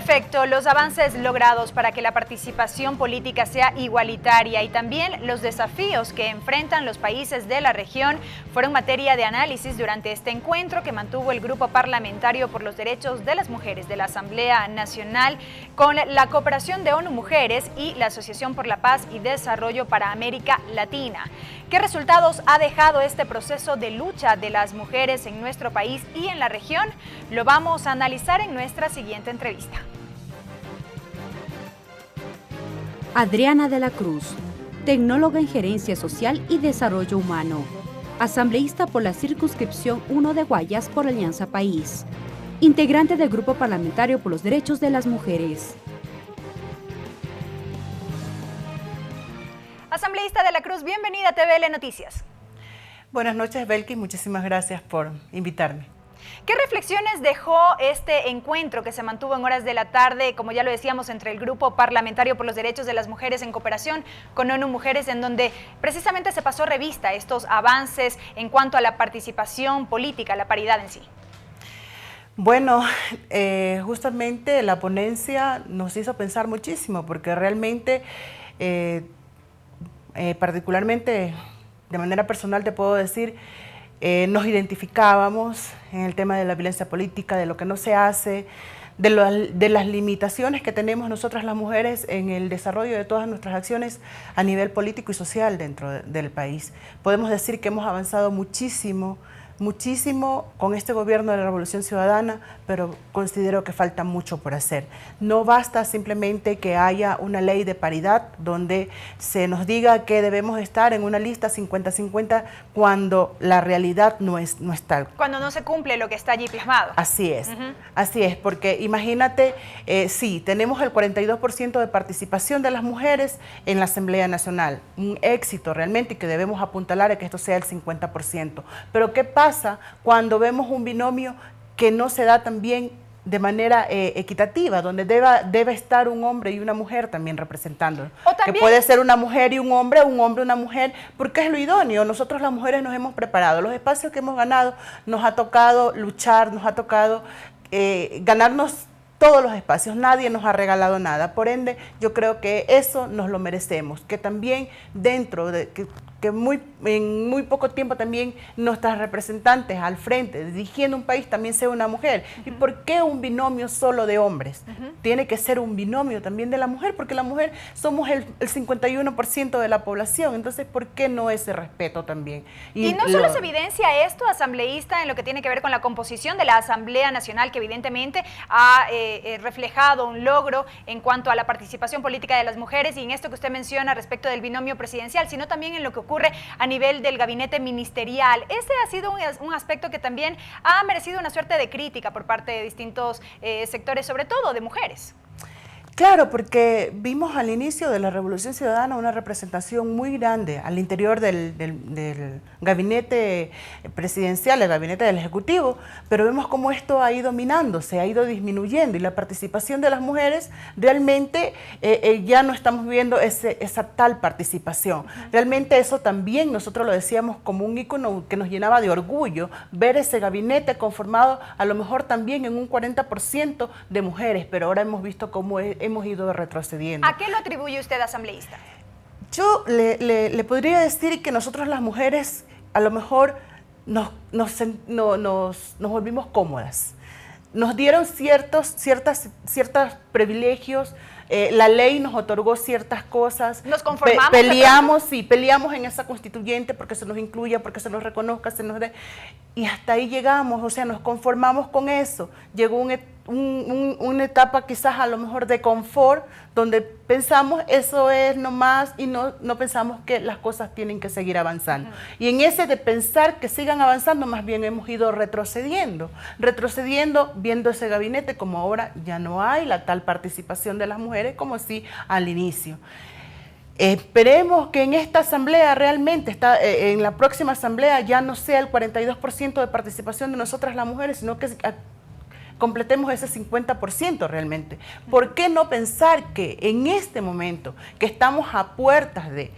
efecto, los avances logrados para que la participación política sea igualitaria y también los desafíos que enfrentan los países de la región fueron materia de análisis durante este encuentro que mantuvo el Grupo Parlamentario por los Derechos de las Mujeres de la Asamblea Nacional con la cooperación de ONU Mujeres y la Asociación por la Paz y Desarrollo para América Latina. ¿Qué resultados ha dejado este proceso de lucha de las mujeres en nuestro país y en la región? Lo vamos a analizar en nuestra siguiente entrevista. Adriana de la Cruz, tecnóloga en Gerencia Social y Desarrollo Humano, asambleísta por la circunscripción 1 de Guayas por Alianza País, integrante del Grupo Parlamentario por los Derechos de las Mujeres. Asambleísta de la Cruz, bienvenida a TVL Noticias. Buenas noches, Belkis, muchísimas gracias por invitarme. ¿Qué reflexiones dejó este encuentro que se mantuvo en horas de la tarde, como ya lo decíamos, entre el Grupo Parlamentario por los Derechos de las Mujeres en cooperación con ONU Mujeres, en donde precisamente se pasó revista a estos avances en cuanto a la participación política, la paridad en sí? Bueno, justamente la ponencia nos hizo pensar muchísimo, porque realmente, particularmente de manera personal te puedo decir, nos identificábamos en el tema de la violencia política, de lo que no se hace, de las limitaciones que tenemos nosotras las mujeres en el desarrollo de todas nuestras acciones a nivel político y social dentro del país. Podemos decir que hemos avanzado muchísimo con este gobierno de la Revolución Ciudadana, pero considero que falta mucho por hacer. No basta simplemente que haya una ley de paridad donde se nos diga que debemos estar en una lista 50-50 cuando la realidad no es tal. Cuando no se cumple lo que está allí plasmado. Así es, así es, porque imagínate, sí, tenemos el 42% de participación de las mujeres en la Asamblea Nacional, un éxito realmente y que debemos apuntalar a que esto sea el 50%. Pero ¿qué pasa cuando vemos un binomio que no se da también de manera equitativa, donde debe estar un hombre y una mujer también representando? Que puede ser una mujer y un hombre, una mujer, porque es lo idóneo. Nosotros las mujeres nos hemos preparado, los espacios que hemos ganado, nos ha tocado luchar, nos ha tocado ganarnos todos los espacios, nadie nos ha regalado nada. Por ende, yo creo que eso nos lo merecemos, que también dentro de en muy poco tiempo también nuestras representantes al frente, dirigiendo un país, también sea una mujer. ¿Y por qué un binomio solo de hombres? Tiene que ser un binomio también de la mujer, porque la mujer somos el 51% de la población, entonces ¿por qué no ese respeto también? Y no solo se evidencia esto, asambleísta, en lo que tiene que ver con la composición de la Asamblea Nacional, que evidentemente ha reflejado un logro en cuanto a la participación política de las mujeres y en esto que usted menciona respecto del binomio presidencial, sino también en lo que ocurre a nivel del gabinete ministerial. Ese ha sido un aspecto que también ha merecido una suerte de crítica por parte de distintos sectores, sobre todo de mujeres. Claro, porque vimos al inicio de la Revolución Ciudadana una representación muy grande al interior del gabinete presidencial, el gabinete del Ejecutivo, pero vemos cómo esto ha ido minando, se ha ido disminuyendo y la participación de las mujeres realmente ya no estamos viendo esa tal participación. Realmente eso también nosotros lo decíamos como un ícono que nos llenaba de orgullo, ver ese gabinete conformado a lo mejor también en un 40% de mujeres, pero ahora hemos visto cómo hemos ido retrocediendo. ¿A qué lo atribuye usted, asambleísta? Yo le podría decir que nosotros las mujeres a lo mejor nos volvimos cómodas. Nos dieron ciertos privilegios, la ley nos otorgó ciertas cosas. ¿Nos conformamos? Peleamos en esa constituyente porque se nos incluya, porque se nos reconozca, se nos dé. Y hasta ahí llegamos, o sea, nos conformamos con eso. Llegó una etapa quizás a lo mejor de confort, donde pensamos eso es nomás y no pensamos que las cosas tienen que seguir avanzando. Y en ese de pensar que sigan avanzando, más bien hemos ido retrocediendo, viendo ese gabinete como ahora ya no hay la tal participación de las mujeres como sí al inicio. Esperemos que en esta asamblea realmente, en la próxima asamblea ya no sea el 42% de participación de nosotras las mujeres, sino que completemos ese 50% realmente. ¿Por qué no pensar que en este momento que estamos a puertas de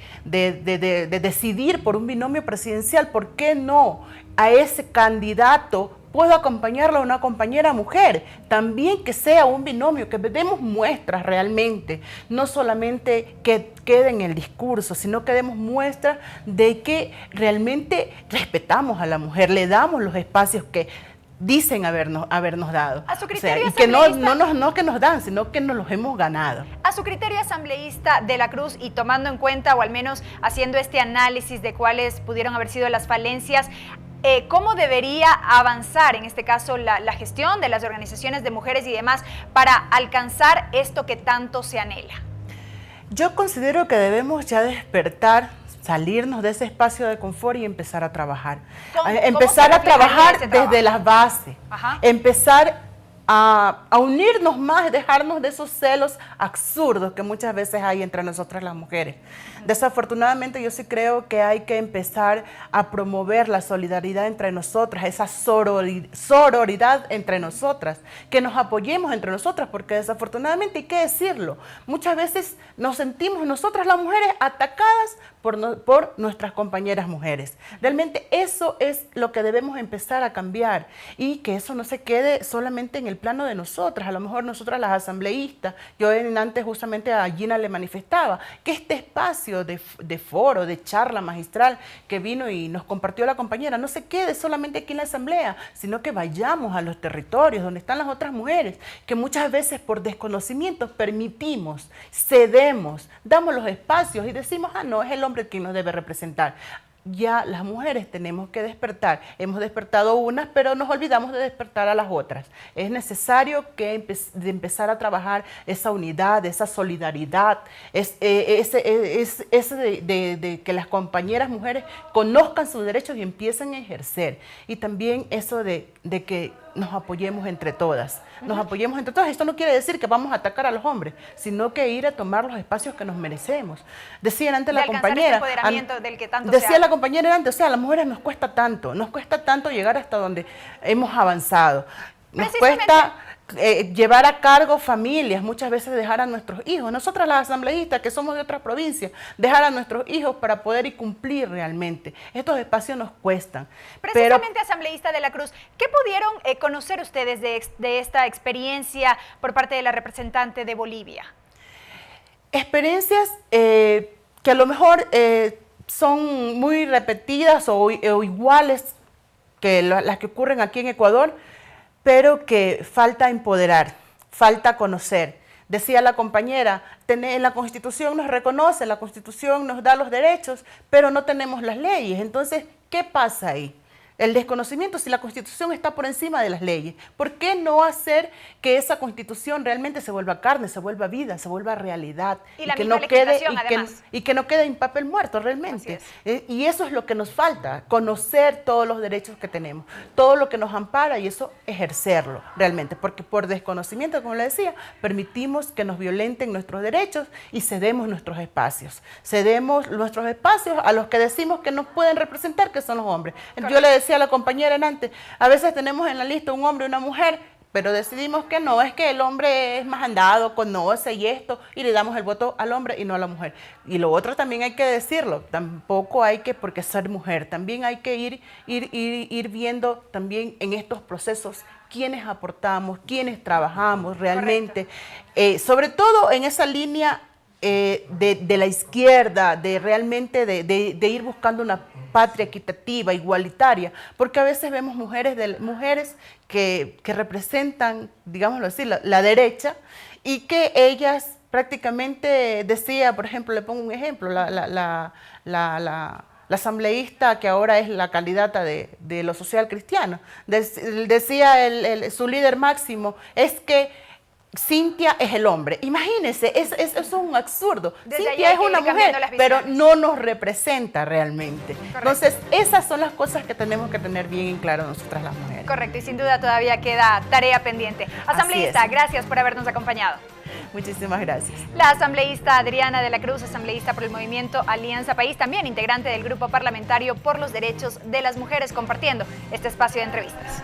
decidir por un binomio presidencial, por qué no a ese candidato puedo acompañarla a una compañera mujer, también que sea un binomio, que demos muestras realmente, no solamente que quede en el discurso, sino que demos muestras de que realmente respetamos a la mujer, le damos los espacios que dicen habernos dado. A su criterio, y que no que nos dan, sino que nos los hemos ganado. A su criterio, asambleísta de la Cruz, y tomando en cuenta, o al menos haciendo este análisis de cuáles pudieron haber sido las falencias, ¿cómo debería avanzar, en este caso, la gestión de las organizaciones de mujeres y demás para alcanzar esto que tanto se anhela? Yo considero que debemos ya despertar, salirnos de ese espacio de confort y empezar a trabajar. Empezar a trabajar desde las bases. Ajá. Empezar a unirnos más, dejarnos de esos celos absurdos que muchas veces hay entre nosotras las mujeres. Desafortunadamente yo sí creo que hay que empezar a promover la solidaridad entre nosotras, esa sororidad entre nosotras, que nos apoyemos entre nosotras, porque desafortunadamente hay que decirlo, muchas veces nos sentimos nosotras las mujeres atacadas por nuestras compañeras mujeres. Realmente eso es lo que debemos empezar a cambiar, y que eso no se quede solamente en el plano de nosotras. A lo mejor nosotras las asambleístas, yo antes justamente a Gina le manifestaba que este espacio de foro, de charla magistral que vino y nos compartió la compañera, no se quede solamente aquí en la asamblea, sino que vayamos a los territorios donde están las otras mujeres, que muchas veces por desconocimiento permitimos, cedemos, damos los espacios y decimos, no, es el hombre quien nos debe representar. Ya las mujeres tenemos que despertar. Hemos despertado unas, pero nos olvidamos de despertar a las otras. Es necesario que empezar a trabajar esa unidad, esa solidaridad, de que las compañeras mujeres conozcan sus derechos y empiecen a ejercer. Y también eso de que nos apoyemos entre todas. Nos apoyemos entre todas. Esto no quiere decir que vamos a atacar a los hombres, sino que ir a tomar los espacios que nos merecemos. Decía antes la compañera, del que tanto decía la compañera antes, o sea, a las mujeres nos cuesta tanto llegar hasta donde hemos avanzado. Nos cuesta llevar a cargo familias, muchas veces dejar a nuestros hijos. Nosotras las asambleístas, que somos de otras provincias, dejar a nuestros hijos para poder y cumplir realmente. Estos espacios nos cuestan. Precisamente, asambleísta de la Cruz, ¿qué pudieron conocer ustedes de esta experiencia por parte de la representante de Bolivia? Experiencias que a lo mejor son muy repetidas o iguales que las que ocurren aquí en Ecuador, pero que falta empoderar, falta conocer. Decía la compañera, en la Constitución nos reconoce, la Constitución nos da los derechos, pero no tenemos las leyes. Entonces, ¿qué pasa ahí? El desconocimiento, si la Constitución está por encima de las leyes. ¿Por qué no hacer que esa Constitución realmente se vuelva carne, se vuelva vida, se vuelva realidad? Y que no quede, y que no quede en papel muerto realmente. Y eso es lo que nos falta, conocer todos los derechos que tenemos, todo lo que nos ampara, y eso ejercerlo realmente. Porque por desconocimiento, como le decía, permitimos que nos violenten nuestros derechos y cedemos nuestros espacios. Cedemos nuestros espacios a los que decimos que nos pueden representar, que son los hombres. Yo le decía a la compañera antes, a veces tenemos en la lista un hombre y una mujer, pero decidimos que no, es que el hombre es más andado, conoce y esto, y le damos el voto al hombre y no a la mujer. Y lo otro también hay que decirlo, tampoco hay que, porque ser mujer, también hay que ir viendo también en estos procesos quiénes aportamos, quiénes trabajamos realmente, sobre todo en esa línea de la izquierda, de realmente de ir buscando una patria equitativa, igualitaria, porque a veces vemos mujeres que representan, digámoslo así, la derecha, y que ellas prácticamente decía, por ejemplo, le pongo un ejemplo, la asambleísta que ahora es la candidata de lo social cristiano, decía su líder máximo, es que Cintia es el hombre. Imagínense, eso es un absurdo. Cintia es una mujer, pero no nos representa realmente. Correcto. Entonces, esas son las cosas que tenemos que tener bien en claro nosotras las mujeres. Correcto, y sin duda todavía queda tarea pendiente. Asambleísta, gracias por habernos acompañado. Muchísimas gracias. La asambleísta Adriana de la Cruz, asambleísta por el movimiento Alianza País, también integrante del Grupo Parlamentario por los Derechos de las Mujeres, compartiendo este espacio de entrevistas.